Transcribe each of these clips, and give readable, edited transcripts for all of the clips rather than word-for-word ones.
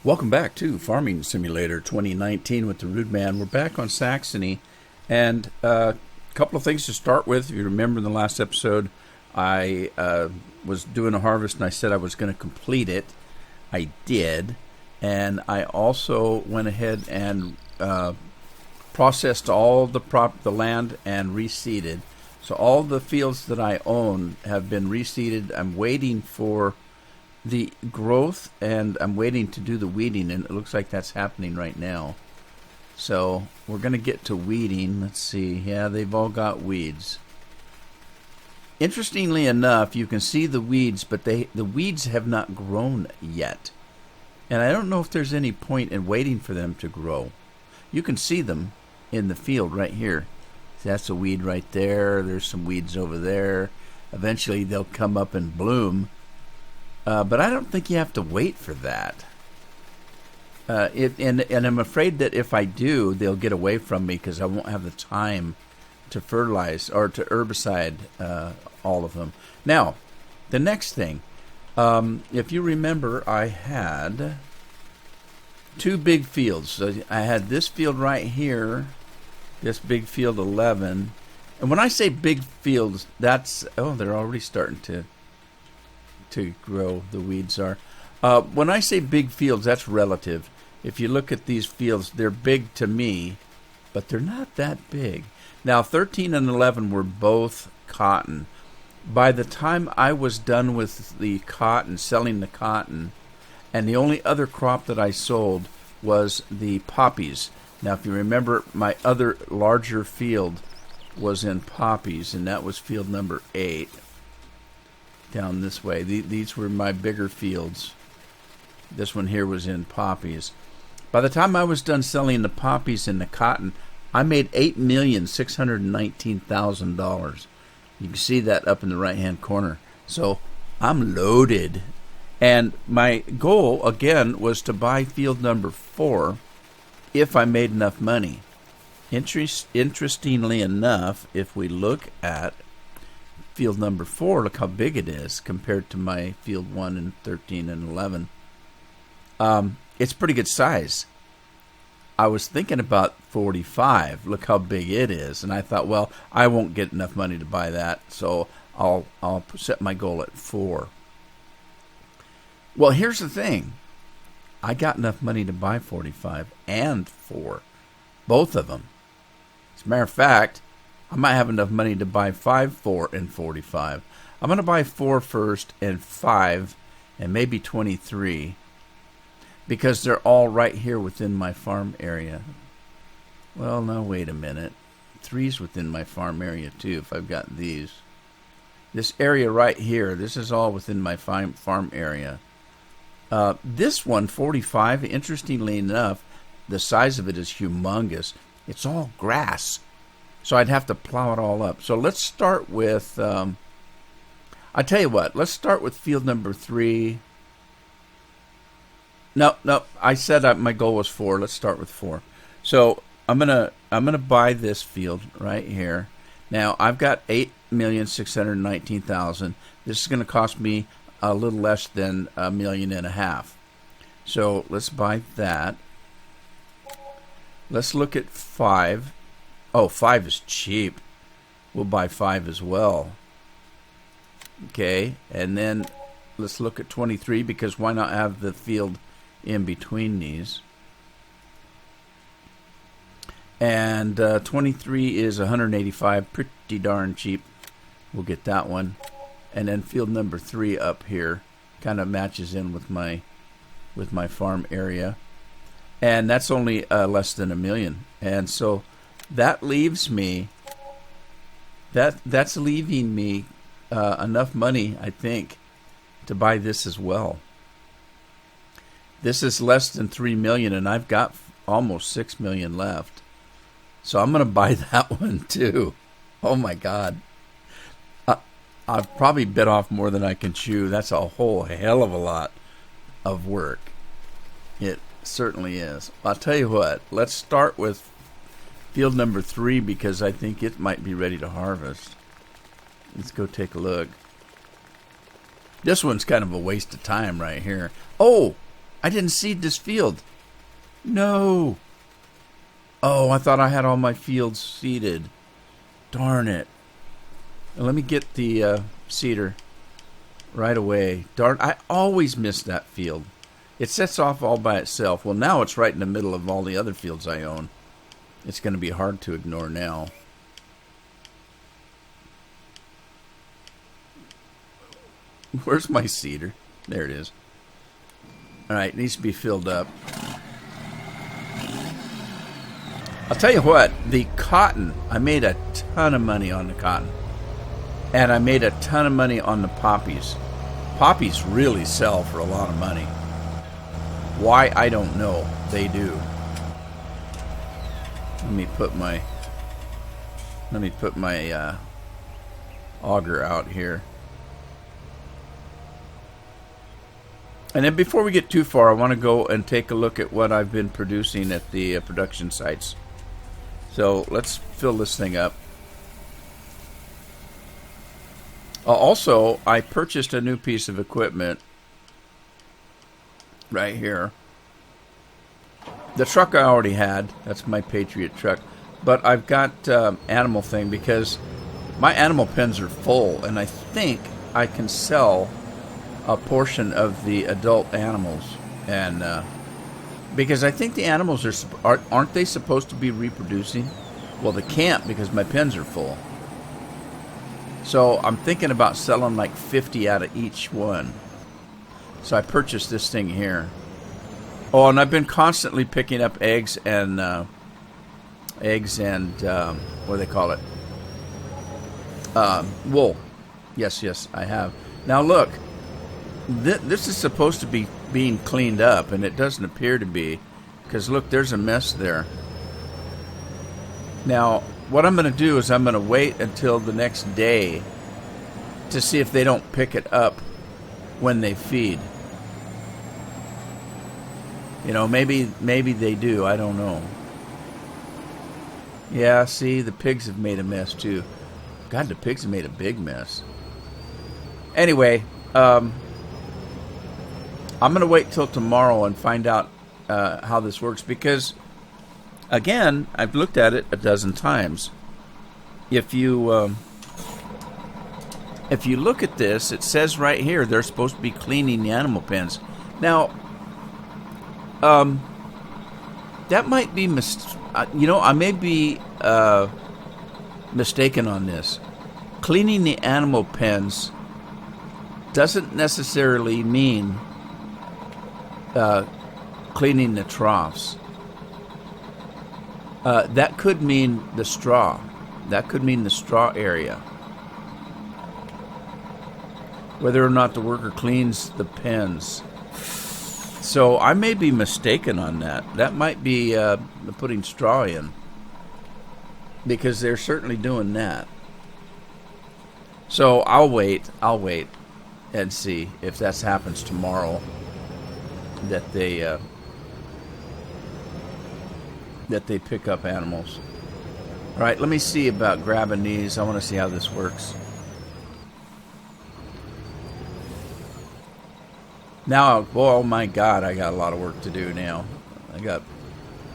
Welcome back to Farming Simulator 2019 with the Rude Man. We're back on Saxony, and a couple of things to start with. If you remember in the last episode, I was doing a harvest and I said I was going to complete it. I did, and I also went ahead and processed all the land and reseeded. So all the fields that I own have been reseeded. I'm waiting for the growth, and I'm waiting to do the weeding, and it looks like that's happening right now. So we're going to get to weeding. Let's see. Yeah, they've all got weeds. Interestingly enough, you can see the weeds, but the weeds have not grown yet. And I don't know if there's any point in waiting for them to grow. You can see them in the field right here. See, that's a weed right there. There's some weeds over there. Eventually they'll come up and bloom. But I don't think you have to wait for that. And I'm afraid that if I do, they'll get away from me because I won't have the time to fertilize or to herbicide all of them. Now, the next thing, if you remember, I had two big fields. So I had this field right here, this big field 11. And when I say big fields, that's, oh, they're already starting to grow, the weeds are. When I say big fields, that's relative. If you look at these fields, they're big to me, but they're not that big. Now, 13 and 11 were both cotton. By the time I was done with the cotton, selling the cotton, and the only other crop that I sold was the poppies. Now, if you remember, my other larger field was in poppies, and that was field number 8. Down this way. These were my bigger fields. This one here was in poppies. By the time I was done selling the poppies and the cotton, I made $8,619,000. You can see that up in the right-hand corner. So I'm loaded. And my goal, again, was to buy field number 4 if I made enough money. Interestingly enough, if we look at field number 4, look how big it is compared to my field 1 and 13 and 11. It's pretty good size. I was thinking about 45. Look how big it is. And I thought, well, I won't get enough money to buy that, so I'll set my goal at 4. Well, here's the thing. I got enough money to buy 45 and 4. Both of them. As a matter of fact, I might have enough money to buy 5, 4, and 45. I'm going to buy 4 first and 5 and maybe 23 because they're all right here within my farm area. Well, now wait a minute. 3's within my farm area too if I've got these. This area right here, this is all within my farm area. This one, 45, interestingly enough, the size of it is humongous. It's all grass. So I'd have to plow it all up. So let's start with, I tell you what, let's start with field number 3. No, I said my goal was 4. Let's start with 4. So I'm gonna buy this field right here. Now I've got $8,619,000. This is going to cost me a little less than $1.5 million. So let's buy that. Let's look at 5. Oh, 5 is cheap. We'll buy 5 as well. Okay, and then let's look at 23 because why not have the field in between these? And 23 is 185, pretty darn cheap. We'll get that one. And then field number 3 up here kind of matches in with my farm area. And that's only less than $1 million. And so that leaves me, that's leaving me enough money, I think, to buy this as well. This is less than $3 million, and I've got almost $6 million left. So I'm going to buy that one too. Oh my God. I've probably bit off more than I can chew. That's a whole hell of a lot of work. It certainly is. I'll tell you what, let's start with field number 3 because I think it might be ready to harvest. Let's go take a look. This one's kind of a waste of time right here. Oh, I didn't seed this field. No. Oh, I thought I had all my fields seeded. Darn it. Let me get the seeder right away. Darn, I always miss that field. It sets off all by itself. Well, now it's right in the middle of all the other fields I own. It's going to be hard to ignore now. Where's my seeder? There it is. All right, it needs to be filled up. I'll tell you what, the cotton, I made a ton of money on the cotton. And I made a ton of money on the poppies. Poppies really sell for a lot of money. Why, I don't know. They do. Let me put my auger out here. And then before we get too far, I want to go and take a look at what I've been producing at the production sites. So let's fill this thing up. Also, I purchased a new piece of equipment right here. The truck I already had, that's my Patriot truck, but I've got animal thing because my animal pens are full, and I think I can sell a portion of the adult animals, and because I think the animals aren't they supposed to be reproducing? Well, they can't because my pens are full. So I'm thinking about selling like 50 out of each one. So I purchased this thing here. Oh, and I've been constantly picking up eggs and what do they call it? Wool. Yes, I have. Now look, this is supposed to be being cleaned up, and it doesn't appear to be, because look, there's a mess there. Now, what I'm going to do is I'm going to wait until the next day to see if they don't pick it up when they feed. You know, maybe they do. I don't know. Yeah, see, the pigs have made a mess too. God, the pigs have made a big mess. Anyway, I'm going to wait till tomorrow and find out how this works, because again, I've looked at it a dozen times. If you look at this, it says right here they're supposed to be cleaning the animal pens. Now, that might be I may be mistaken on this. Cleaning the animal pens doesn't necessarily mean cleaning the troughs. That could mean the straw. That could mean the straw area. Whether or not the worker cleans the pens. So I may be mistaken on that. That might be putting straw in, because they're certainly doing that. So I'll wait and see if that happens tomorrow, that they pick up animals. All right, let me see about grabbing these. I want to see how this works. Now, oh my God, I got a lot of work to do now.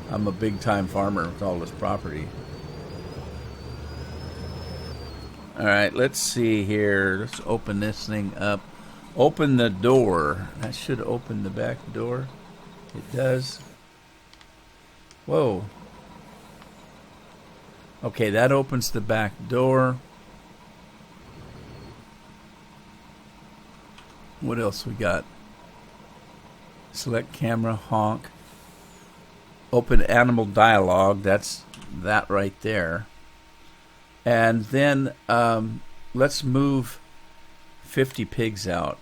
I'm a big-time farmer with all this property. All right, let's see here. Let's open this thing up. Open the door. That should open the back door. It does. Whoa. Okay, that opens the back door. What else we got? Select camera, honk. Open animal dialogue. That's that right there. And then let's move 50 pigs out.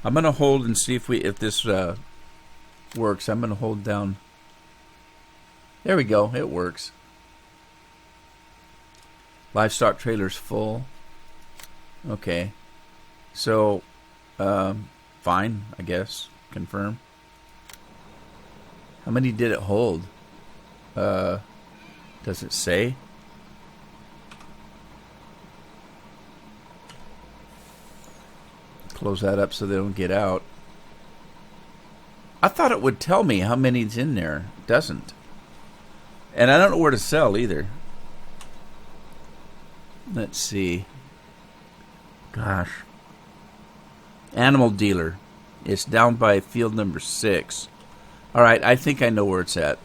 I'm going to hold and see if this works. I'm going to hold down. There we go. It works. Livestock trailer's full. Okay. So, fine, I guess. Confirm. How many did it hold? Does it say? Close that up so they don't get out. I thought it would tell me how many's in there. It doesn't. And I don't know where to sell either. Let's see. Gosh. Animal dealer. It's down by field number 6. All right, I think I know where it's at.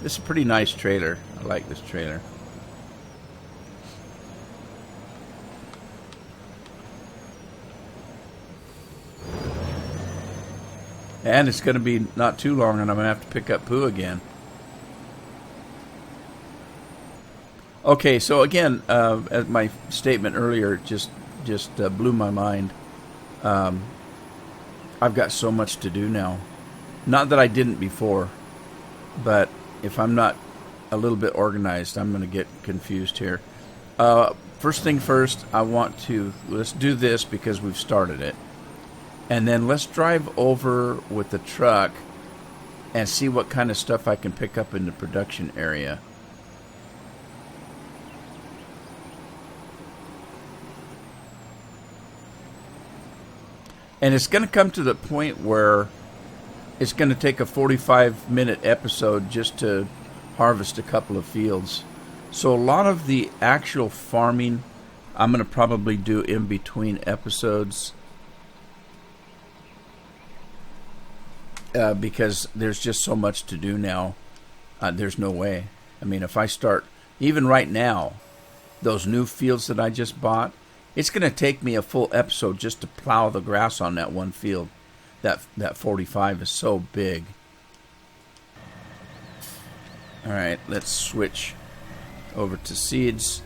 This is a pretty nice trailer. I like this trailer. And it's going to be not too long, and I'm going to have to pick up poo again. Okay, so again, as my statement earlier just blew my mind. I've got so much to do now. Not that I didn't before, but if I'm not a little bit organized, I'm going to get confused here. First thing first, let's do this because we've started it. And then let's drive over with the truck and see what kind of stuff I can pick up in the production area. And it's going to come to the point where it's going to take a 45-minute episode just to harvest a couple of fields. So a lot of the actual farming I'm going to probably do in between episodes. Because there's just so much to do now. There's no way. I mean, if I start, even right now, those new fields that I just bought, it's going to take me a full episode just to plow the grass on that one field. That 45 is so big. All right, let's switch over to seeds.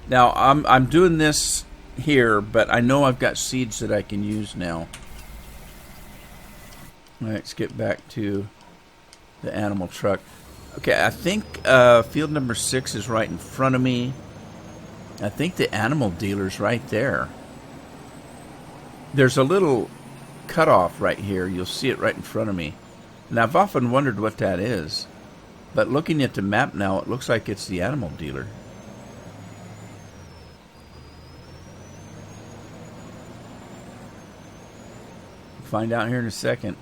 Now, I'm doing this here, but I know I've got seeds that I can use now. All right, let's get back to the animal truck. Okay, I think field number 6 is right in front of me. I think the animal dealer's right there. There's a little cutoff right here. You'll see it right in front of me. And I've often wondered what that is. But looking at the map now, it looks like it's the animal dealer. Find out here in a second.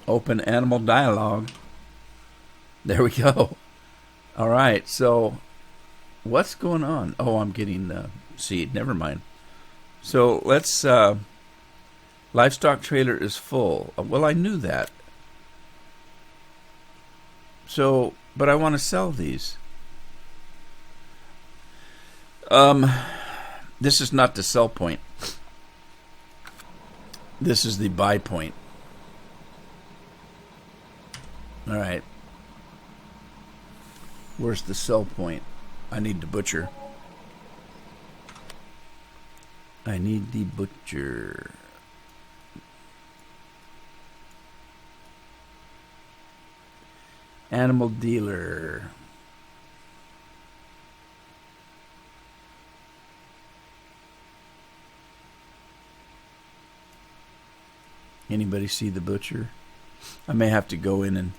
Open animal dialogue. There we go. All right, so what's going on? Oh, I'm getting the seed. Never mind. So let's... livestock trailer is full. Well, I knew that. So, but I want to sell these. This is not the sell point. This is the buy point. All right. Where's the sell point? I need the butcher. I need the butcher. Animal dealer. Anybody see the butcher? I may have to go in and...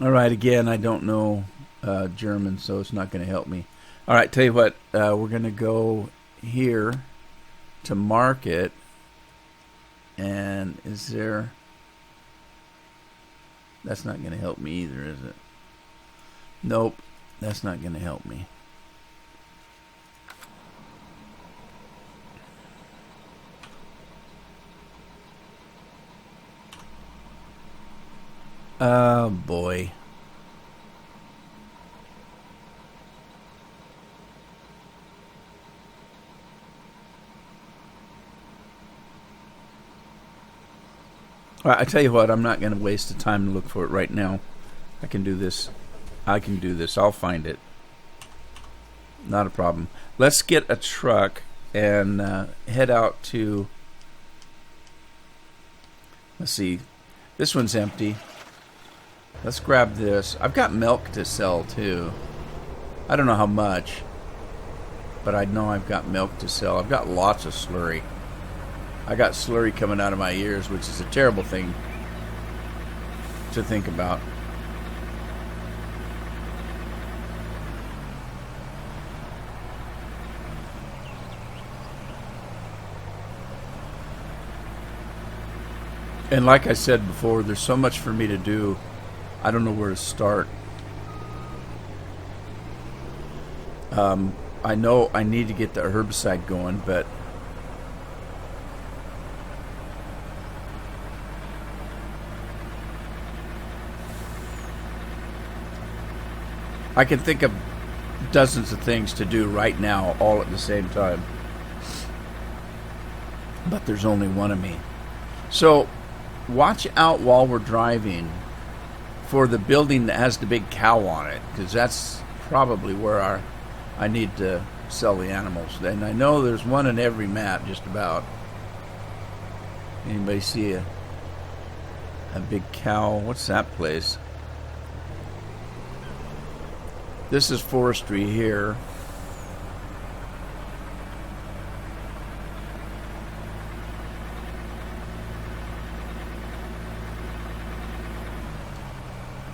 All right, again, I don't know German, so it's not going to help me. All right, tell you what, we're going to go here to market. And is there... That's not going to help me either, is it? Nope, that's not going to help me. Oh, boy. All right, I tell you what, I'm not going to waste the time to look for it right now. I can do this. I can do this. I'll find it. Not a problem. Let's get a truck and head out to... Let's see. This one's empty. Let's grab this. I've got milk to sell, too. I don't know how much, but I know I've got milk to sell. I've got lots of slurry. I got slurry coming out of my ears, which is a terrible thing to think about. And like I said before, there's so much for me to do. I don't know where to start. I know I need to get the herbicide going, but I can think of dozens of things to do right now all at the same time. But there's only one of me. So watch out while we're driving for the building that has the big cow on it, because that's probably where I need to sell the animals. And I know there's one in every map, just about. Anybody see a big cow? What's that place? This is forestry here.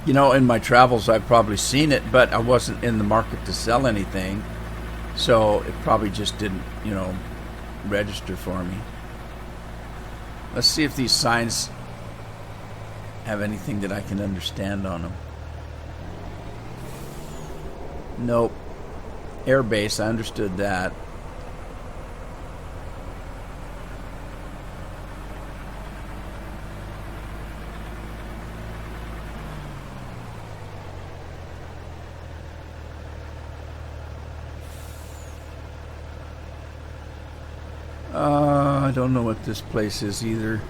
You know, in my travels, I've probably seen it, but I wasn't in the market to sell anything. So it probably just didn't, register for me. Let's see if these signs have anything that I can understand on them. Nope. Air base, I understood that. I don't know what this place is either.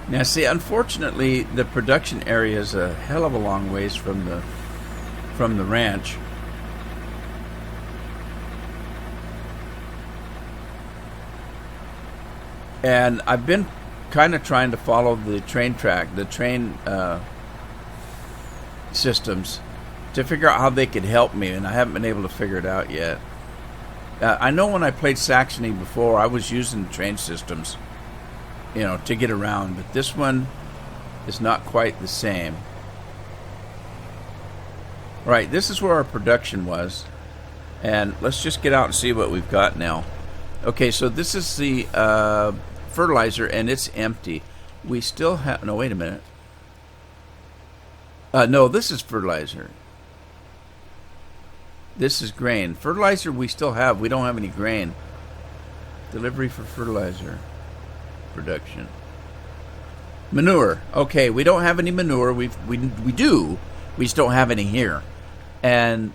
Now, see, unfortunately, the production area is a hell of a long ways from the ranch. And I've been kind of trying to follow the train systems to figure out how they could help me, and I haven't been able to figure it out yet. I know when I played Saxony before, I was using train systems, to get around, but this one is not quite the same. Right, this is where our production was, and let's just get out and see what we've got now. Okay, so this is the fertilizer, and it's empty. We still have... No, wait a minute. No, this is fertilizer. This is grain. Fertilizer we still have. We don't have any grain. Delivery for fertilizer. Production. Manure. Okay, we don't have any manure. We do. We just don't have any here. And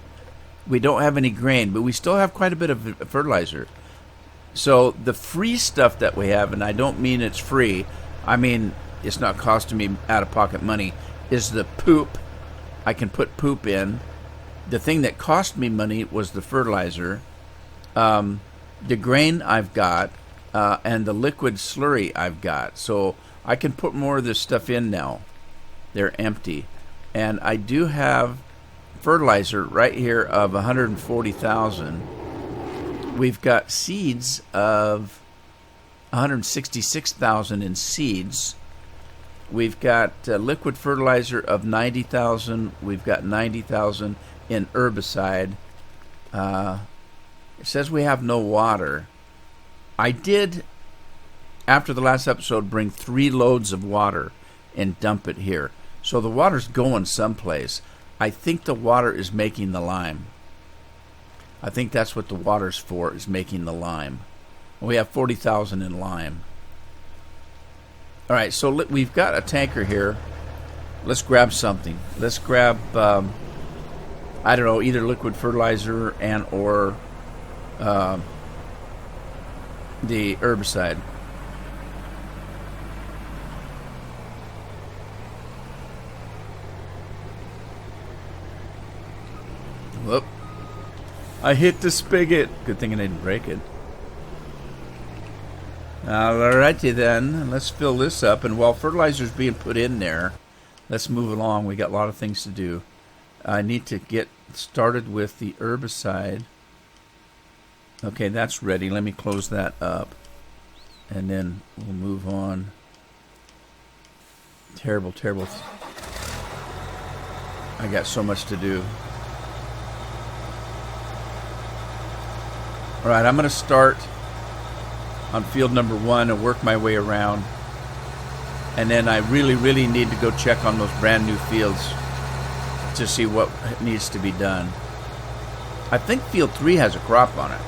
we don't have any grain, but we still have quite a bit of fertilizer. So the free stuff that we have, and I don't mean it's free, I mean it's not costing me out-of-pocket money, is the poop. I can put poop in. The thing that cost me money was the fertilizer. The grain I've got, and the liquid slurry I've got. So I can put more of this stuff in now. They're empty. And I do have fertilizer right here of 140,000. We've got seeds of 166,000 in seeds. We've got liquid fertilizer of 90,000. We've got 90,000 in herbicide. It says we have no water. I did, after the last episode, bring 3 loads of water and dump it here. So the water's going someplace. I think the water is making the lime. I think that's what the water's for, is making the lime. We have 40,000 in lime. All right, so we've got a tanker here. Let's grab something. Let's grab, I don't know, either liquid fertilizer and or the herbicide. Whoop. I hit the spigot. Good thing I didn't break it. Alrighty then, let's fill this up. And while fertilizer's being put in there, let's move along. We got a lot of things to do. I need to get started with the herbicide. Okay, that's ready. Let me close that up. And then we'll move on. Terrible, terrible. I got so much to do. Alright, I'm going to start on field number 1 and work my way around. And then I really need to go check on those brand new fields to see what needs to be done. I think field 3 has a crop on it.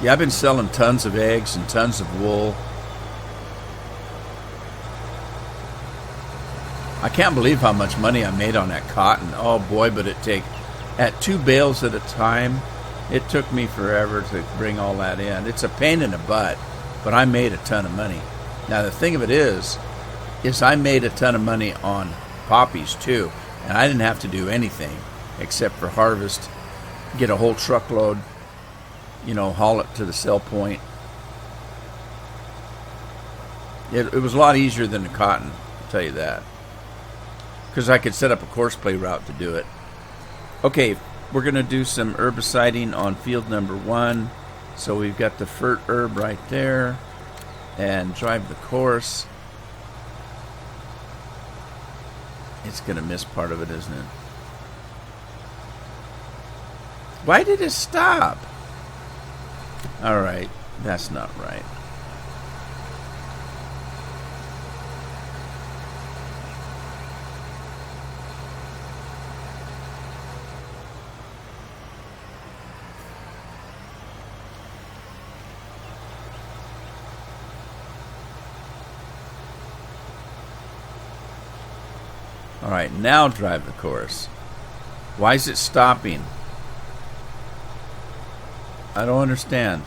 Yeah, I've been selling tons of eggs and tons of wool. I can't believe how much money I made on that cotton. Oh boy, but at 2 bales at a time, it took me forever to bring all that in. It's a pain in the butt, but I made a ton of money. Now the thing of it is I made a ton of money on poppies too, and I didn't have to do anything except for harvest, get a whole truckload, haul it to the sell point. It was a lot easier than the cotton, I'll tell you that. Because I could set up a course play route to do it. Okay, we're going to do some herbiciding on field number 1. So we've got the fert herb right there. And drive the course. It's going to miss part of it, isn't it? Why did it stop? Alright, that's not right. Alright, now drive the course. Why is it stopping? I don't understand.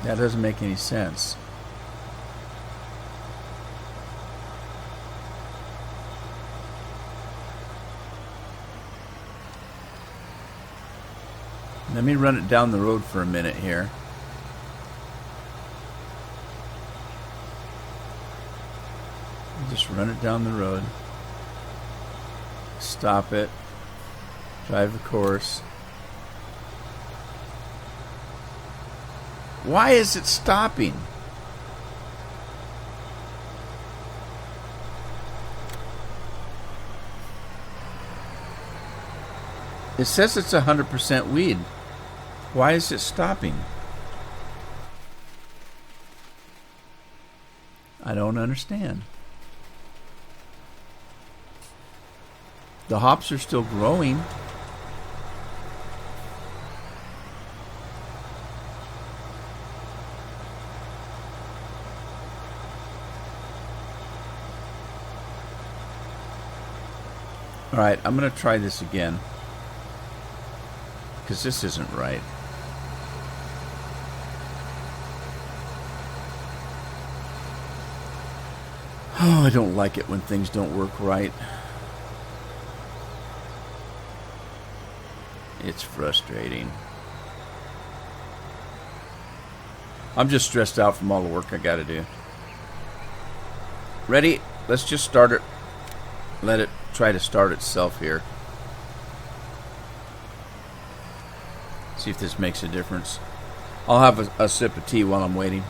That doesn't make any sense. Let me run it down the road for a minute here. Just run it down the road. Stop it. Drive the course. Why is it stopping? It says it's 100% weed. Why is it stopping? I don't understand. The hops are still growing. All right, I'm going to try this again because this isn't right. Oh, I don't like it when things don't work right. It's frustrating. I'm just stressed out from all the work I got to do. Ready? Let's just start it. Let it try to start itself here. See if this makes a difference. I'll have a sip of tea while I'm waiting.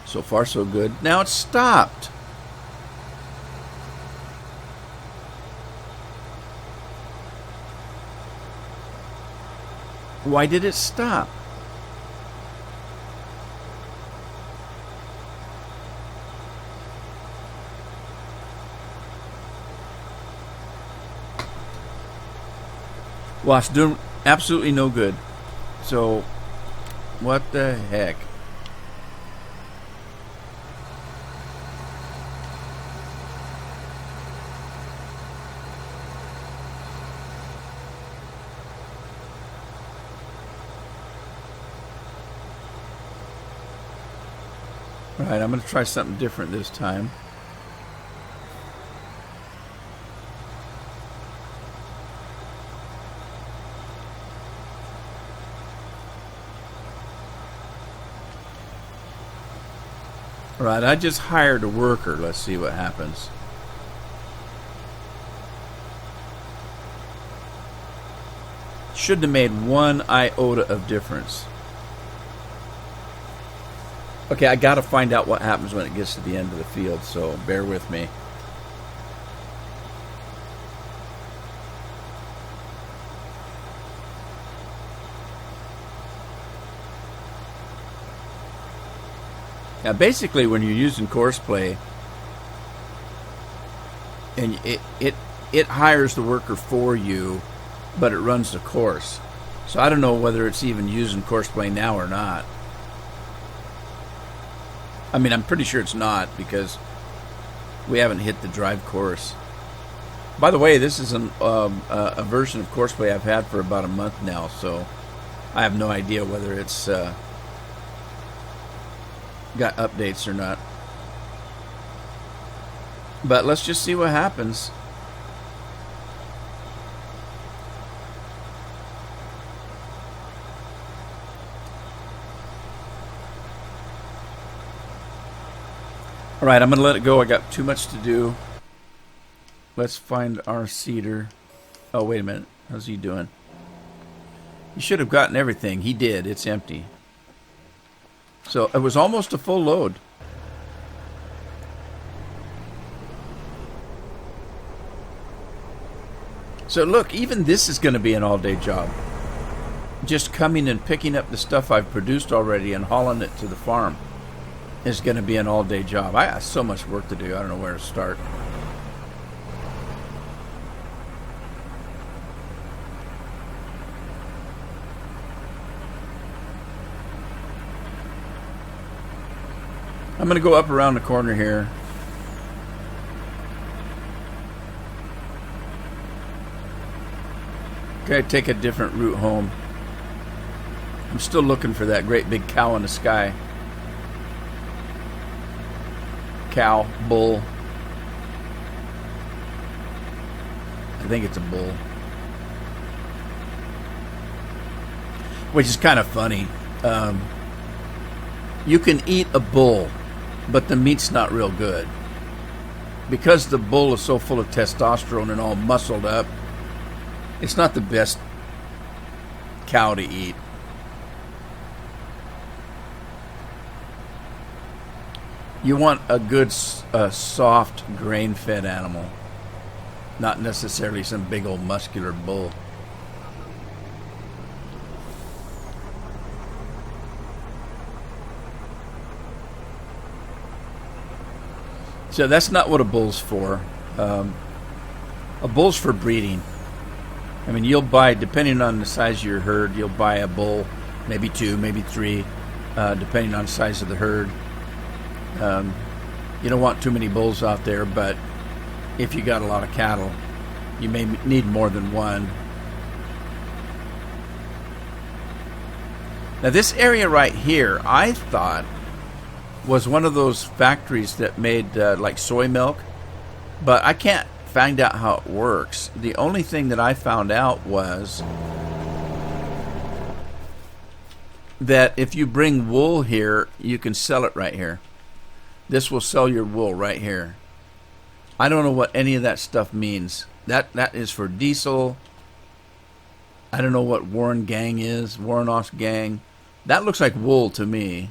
So far, so good. Now it's stopped. Why did it stop? Well, it's doing absolutely no good. So, what the heck? All right, I'm going to try something different this time. All right, I just hired a worker. Let's see what happens. Shouldn't have made one iota of difference. Okay, I got to find out what happens when it gets to the end of the field, so bear with me. Now, basically, when you're using courseplay, and it hires the worker for you, but it runs the course. So I don't know whether it's even using courseplay now or not. I mean, I'm pretty sure it's not because we haven't hit the drive course. By the way, this is a version of courseplay I've had for about a month now, so I have no idea whether it's got updates or not. But let's just see what happens. All right, I'm going to let it go. I got too much to do. Let's find our seeder. Oh, wait a minute. How's he doing? He should have gotten everything. He did. It's empty. So it was almost a full load. So look, even this is going to be an all-day job. Just coming and picking up the stuff I've produced already and hauling it to the farm is going to be an all-day job. I got so much work to do. I don't know where to start. I'm going to go up around the corner here. Okay, take a different route home. I'm still looking for that great big cow in the sky. Cow, bull. I think it's a bull. Which is kind of funny. You can eat a bull, but the meat's not real good. Because the bull is so full of testosterone and all muscled up, it's not the best cow to eat. You want a good, soft, grain-fed animal, not necessarily some big old muscular bull. So that's not what a bull's for. A bull's for breeding. I mean, you'll buy, depending on the size of your herd, you'll buy a bull, maybe two, maybe three, depending on the size of the herd. You don't want too many bulls out there, but if you got a lot of cattle, you may need more than one. Now, this area right here, I thought, was one of those factories that made like soy milk, but I can't find out how it works. The only thing that I found out was that if you bring wool here, you can sell it right here. This will sell your wool right here. I don't know what any of that stuff means. That is for diesel. I don't know what Warren Gang is. Warrenoff's gang. That looks like wool to me.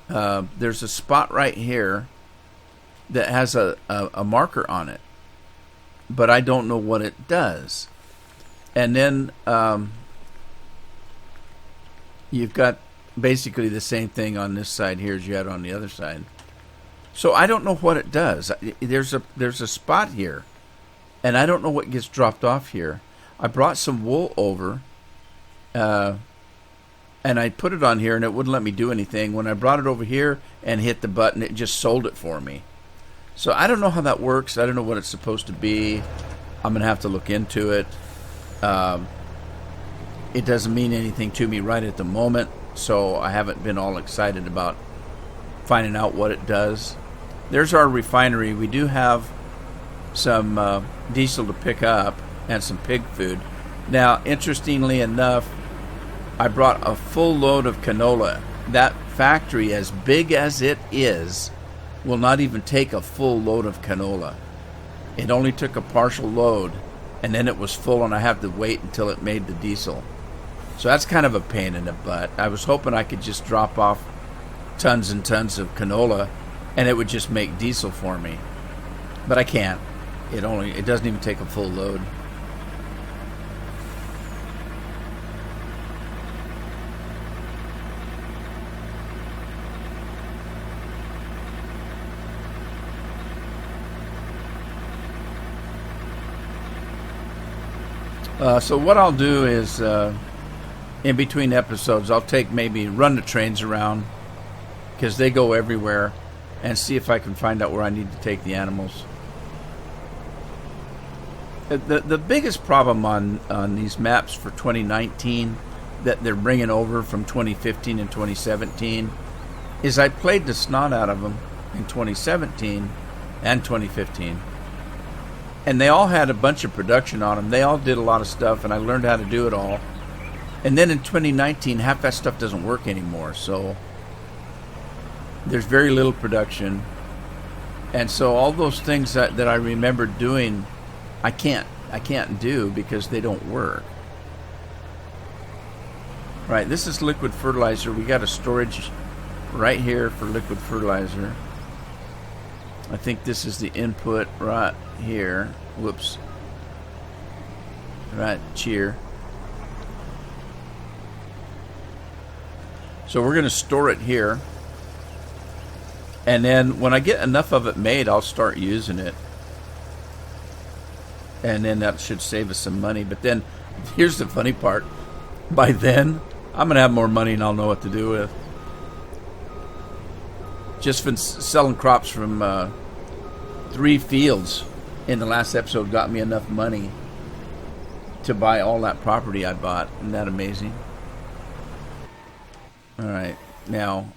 There's a spot right here that has a marker on it, but I don't know what it does. And then you've got basically the same thing on this side here as you had on the other side. So I don't know what it does. There's a spot here, and I don't know what gets dropped off here. I brought some wool over, and I put it on here, and it wouldn't let me do anything. When I brought it over here and hit the button, it just sold it for me. So I don't know how that works. I don't know what it's supposed to be. I'm going to have to look into it. It doesn't mean anything to me right at the moment, so I haven't been all excited about finding out what it does. There's our refinery. We do have some diesel to pick up and some pig food. Now, interestingly enough, I brought a full load of canola. That factory, as big as it is, will not even take a full load of canola. It only took a partial load, and then it was full, and I have to wait until it made the diesel. So that's kind of a pain in the butt. I was hoping I could just drop off tons and tons of canola, and it would just make diesel for me. But I can't. It doesn't even take a full load. So what I'll do is, in between episodes, I'll run the trains around, because they go everywhere, and see if I can find out where I need to take the animals. The biggest problem on these maps for 2019 that they're bringing over from 2015 and 2017 is I played the snot out of them in 2017 and 2015. And they all had a bunch of production on them. They all did a lot of stuff, and I learned how to do it all. And then in 2019, half that stuff doesn't work anymore. So there's very little production. And so all those things that I remember doing, I can't do because they don't work. Right, this is liquid fertilizer. We got a storage right here for liquid fertilizer. I think this is the input right here. Whoops. Right, cheer. So we're going to store it here. And then when I get enough of it made, I'll start using it. And then that should save us some money. But then, here's the funny part. By then, I'm going to have more money and I'll know what to do with. Just been selling crops from 3 fields in the last episode got me enough money to buy all that property I bought. Isn't that amazing? All right. Now,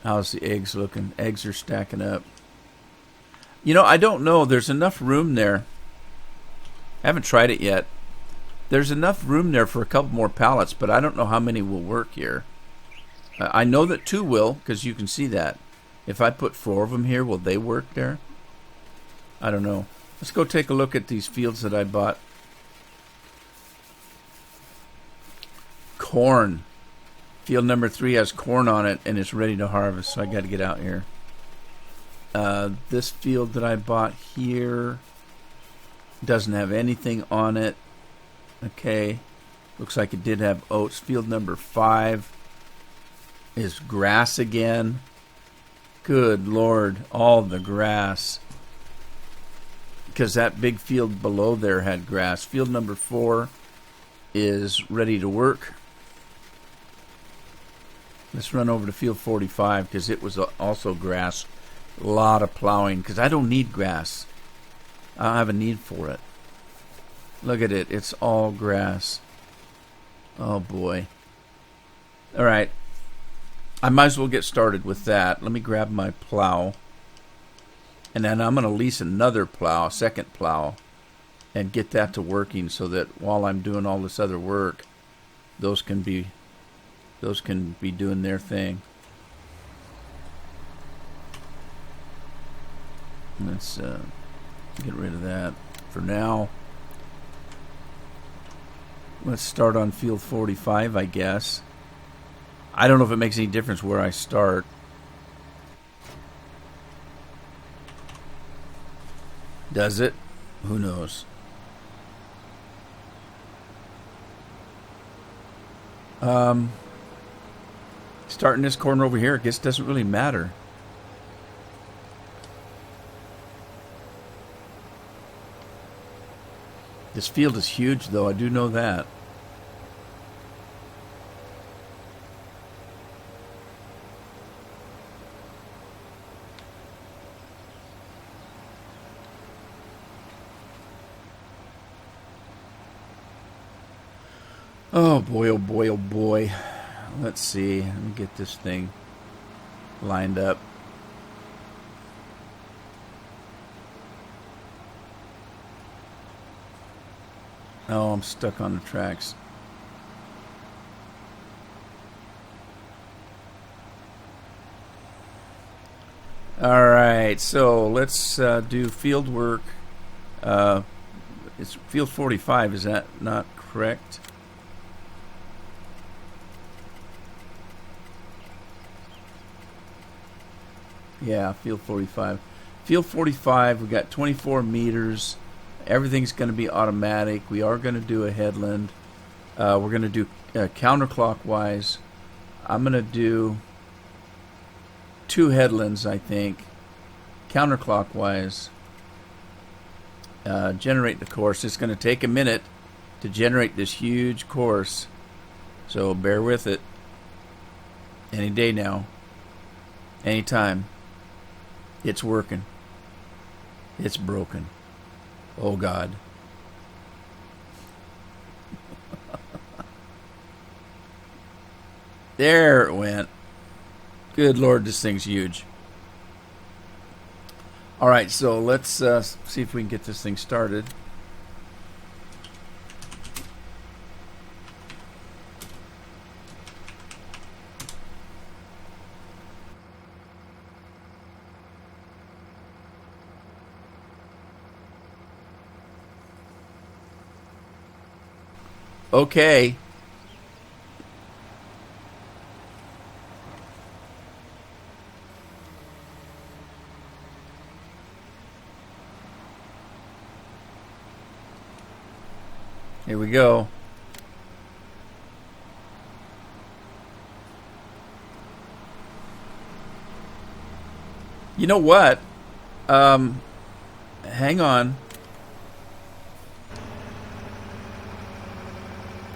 how's the eggs looking? Eggs are stacking up. You know, I don't know. There's enough room there. I haven't tried it yet. There's enough room there for a couple more pallets, but I don't know how many will work here. I know that 2 will, because you can see that. If I put 4 of them here, will they work there? I don't know. Let's go take a look at these fields that I bought. Corn. Field number 3 has corn on it, and it's ready to harvest, so I got to get out here. This field that I bought here doesn't have anything on it. Okay, looks like it did have oats. Field number 5 is grass again. Good Lord, all the grass. Because that big field below there had grass. Field number 4 is ready to work. Let's run over to field 45 because it was also grass. A lot of plowing because I don't need grass. I don't have a need for it. Look at it. It's all grass. Oh, boy. All right. I might as well get started with that. Let me grab my plow. And then I'm going to lease another plow, a second plow, and get that to working so that while I'm doing all this other work, those can be doing their thing. Let's get rid of that for now. Let's start on field 45, I guess. I don't know if it makes any difference where I start. Does it? Who knows? Starting this corner over here, I guess doesn't really matter. This field is huge, though. I do know that. Oh boy, oh boy, oh boy. let's see. Let me get this thing lined up. Oh, I'm stuck on the tracks. All right, so let's do field work. It's field 45, is that not correct? Yeah, field 45. Field 45, we got 24 meters. Everything's going to be automatic. We are going to do a headland. We're going to do counterclockwise. I'm going to do 2 headlands, I think. Counterclockwise. Generate the course. It's going to take a minute to generate this huge course. So bear with it. Any day now. Anytime. It's working. It's broken. Oh God. There it went. Good Lord, this thing's huge. Alright, so let's see if we can get this thing started. Okay. Here we go. You know what? Hang on.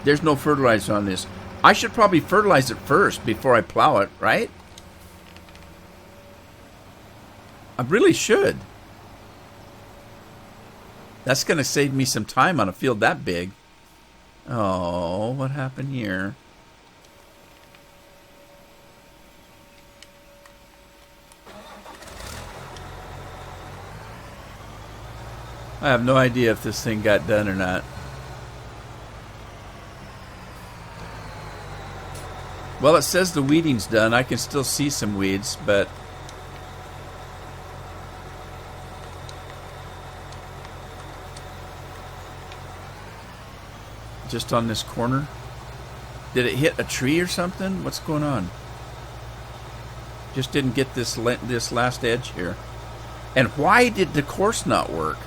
There's no fertilizer on this. I should probably fertilize it first before I plow it, right? I really should. That's going to save me some time on a field that big. Oh, what happened here? I have no idea if this thing got done or not. Well, it says the weeding's done. I can still see some weeds, but just on this corner. Did it hit a tree or something? What's going on? Just didn't get this last edge here. And why did the course not work?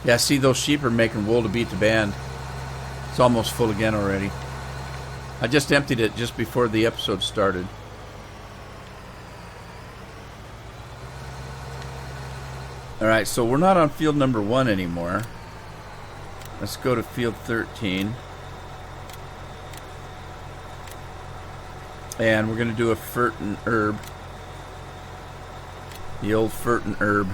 Yeah, see, those sheep are making wool to beat the band. It's almost full again already. I just emptied it just before the episode started. Alright, so we're not on field number 1 anymore. Let's go to field 13. And we're going to do a fert and herb. The old fert and herb.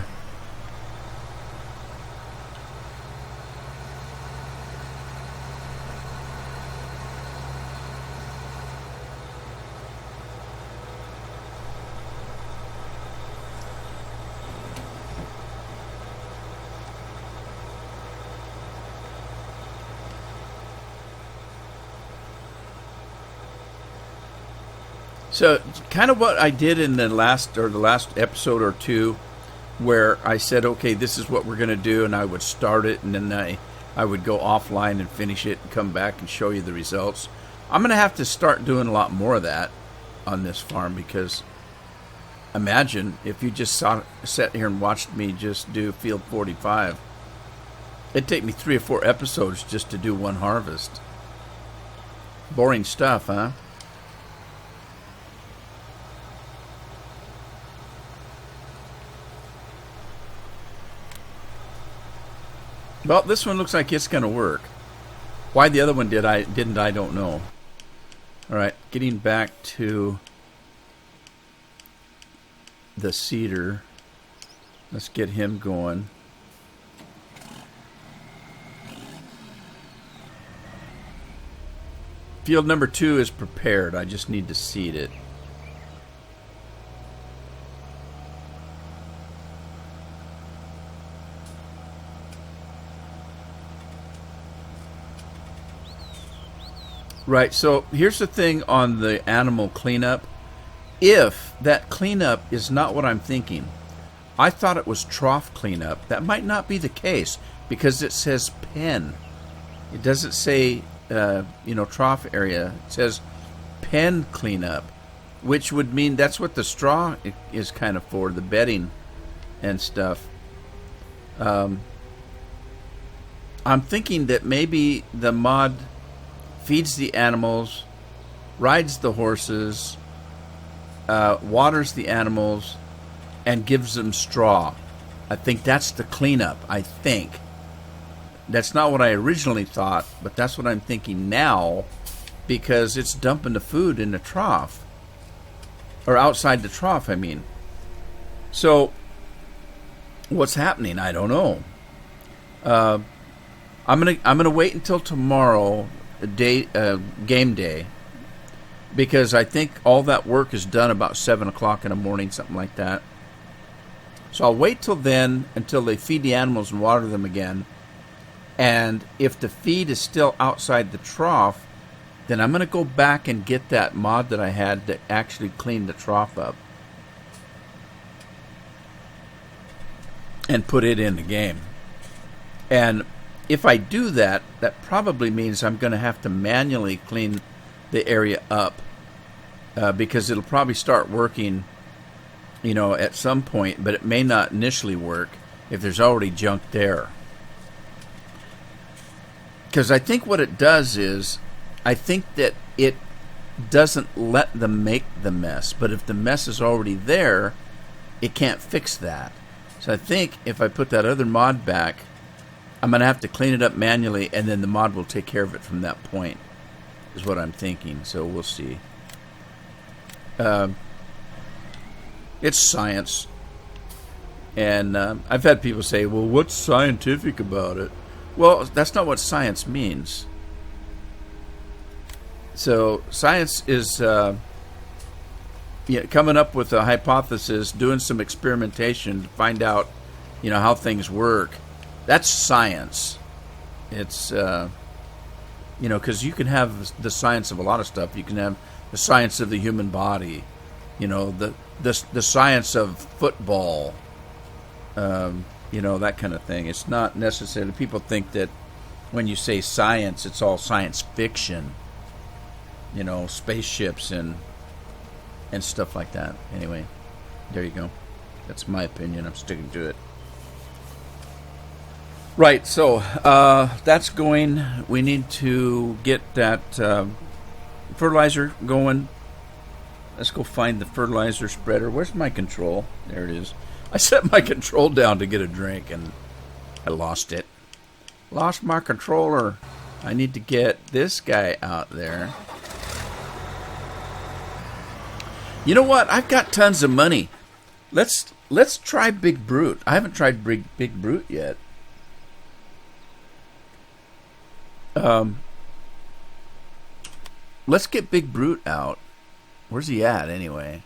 So, kind of what I did in the last episode or two, where I said, okay, this is what we're going to do, and I would start it, and then I would go offline and finish it and come back and show you the results. I'm going to have to start doing a lot more of that on this farm, because imagine if you just sat here and watched me just do field 45. It'd take me 3 or 4 episodes just to do one harvest. Boring stuff, huh? Well, this one looks like it's going to work. Why the other one didn't, I don't know. All right, getting back to the cedar. Let's get him going. Field number 2 is prepared. I just need to seed it. Right, so here's the thing on the animal cleanup. If that cleanup is not what I'm thinking, I thought it was trough cleanup. That might not be the case because it says pen. It doesn't say, trough area. It says pen cleanup, which would mean that's what the straw is kind of for, the bedding and stuff. I'm thinking that maybe the mod feeds the animals, rides the horses, waters the animals, and gives them straw. I think that's the cleanup, I think. That's not what I originally thought, but that's what I'm thinking now, because it's dumping the food in the trough. Or outside the trough, I mean. So, what's happening? I don't know. I'm gonna wait until tomorrow, game day, because I think all that work is done about 7 o'clock in the morning, something like that. So I'll wait till then, until they feed the animals and water them again. And if the feed is still outside the trough, then I'm going to go back and get that mod that I had that actually cleaned the trough up and put it in the game. And if I do that, that probably means I'm going to have to manually clean the area up, because it'll probably start working, at some point, but it may not initially work if there's already junk there. Because I think what it does is, I think that it doesn't let them make the mess, but if the mess is already there, it can't fix that. So I think if I put that other mod back, I'm going to have to clean it up manually, and then the mod will take care of it from that point, is what I'm thinking. So we'll see. It's science. And I've had people say, well, what's scientific about it? Well, that's not what science means. So science is coming up with a hypothesis, doing some experimentation to find out, how things work. That's science. It's, because you can have the science of a lot of stuff. You can have the science of the human body, the science of football, that kind of thing. It's not necessarily, people think that when you say science, it's all science fiction, spaceships and stuff like that. Anyway, there you go. That's my opinion. I'm sticking to it. Right, so that's going. We need to get that fertilizer going. Let's go find the fertilizer spreader. Where's my control? There it is. I set my control down to get a drink, and I lost it. Lost my controller. I need to get this guy out there. You know what? I've got tons of money. Let's try Big Brute. I haven't tried Big Brute yet. Let's get Big Brute out. Where's he at anyway?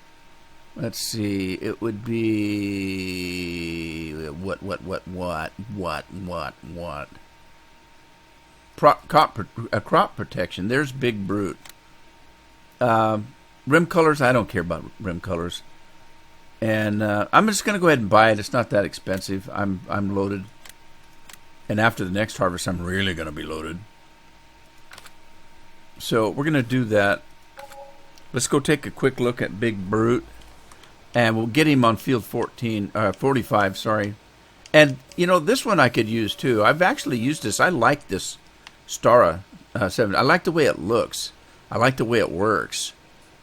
Let's see. It would be what? Crop protection. There's Big Brute. Rim colors. I don't care about rim colors. And I'm just gonna go ahead and buy it. It's not that expensive. I'm loaded. And after the next harvest, I'm really gonna be loaded. So we're going to do that. Let's go take a quick look at Big Brute. And we'll get him on field 45, sorry. And, this one I could use too. I've actually used this. I like this Stara 7. I like the way it looks. I like the way it works.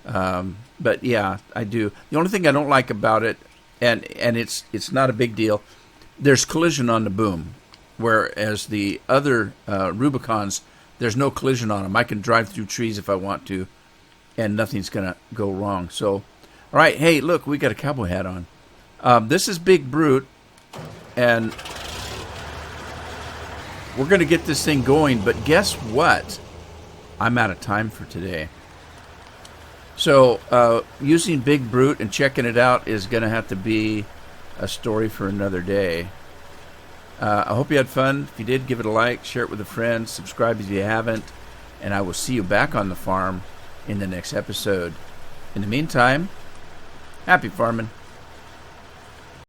But, yeah, I do. The only thing I don't like about it, and it's not a big deal, there's collision on the boom. Whereas the other Rubicons, there's no collision on them. I can drive through trees if I want to, and nothing's going to go wrong. So, all right, hey, look, we got a cowboy hat on. This is Big Brute, and we're going to get this thing going, but guess what? I'm out of time for today. So using Big Brute and checking it out is going to have to be a story for another day. I hope you had fun. If you did, give it a like, share it with a friend, subscribe if you haven't, and I will see you back on the farm in the next episode. In the meantime, happy farming.